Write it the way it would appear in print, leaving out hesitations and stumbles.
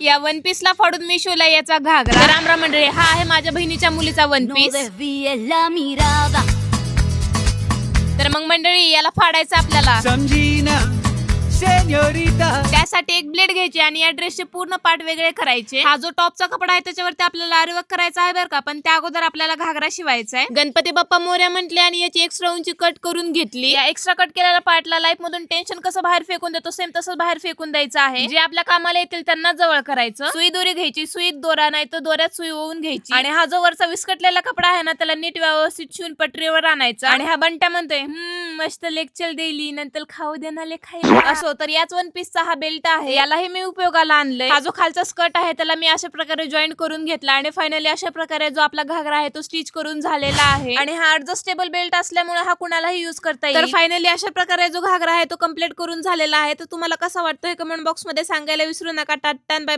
या one piece ला फाडून मी शिवला याचा घागरा. राम राम मंडळी, हा आहे माझ्या बहिणीच्या मुलीचा वन पीस. तर मग मंडळी याला फाडायचं आपल्याला. त्यासाठी एक ब्लेड घ्यायची आणि या ड्रेसचे पूर्ण पार्ट वेगळे करायचे. हा जो टॉपचा कपडा आहे त्याच्यावरती आपल्याला आरीवर्क करायचा आहे बरं का, पण त्या अगोदर आपल्याला घागरा शिवायचा आहे. गणपती बाप्पा मोरया म्हटले आणि याची एक्स्ट्रा उंची कट करून घेतली. या एक्स्ट्रा कट केलेल्या पार्टला लाईफ मधून टेन्शन कसं बाहेर फेकून देतो सेम तसंच बाहेर फेकून द्यायचं आहे. जे आपल्या कामाला येतील त्यांना जवळ करायचं. सुई दोरी घ्यायची, सुईत दोरा नाही तर दोऱ्यात सुई ओवून घ्यायची आणि हा जो वरचा विस्कटलेला कपडा आहे ना त्याला नीट व्यवस्थित शिवून पटरीवर आणायचा. आणि हा बंट्या म्हणतोय मस्त लेक्चर देईल नंतर खाऊ देणारे खायला असो. तर याच वन पीसचा हा बेल्ट आहे, यालाही मी उपयोगाला आणलंय. हा जो खालचा स्कर्ट आहे त्याला मी अशा प्रकारे जॉईंट करून घेतला आणि फायनली अशा प्रकारे जो आपला घागरा आहे तो स्टिच करून झालेला आहे. आणि हा ऍडजस्टेबल बेल्ट असल्यामुळे हा कुणालाही युज करता येईल. तर फायनली अशा प्रकारे जो घागरा आहे तो कम्प्लीट करून झालेला आहे. तर तुम्हाला कसा वाटतोय कमेंट बॉक्स मध्ये सांगायला विसरू नका. Tata bye.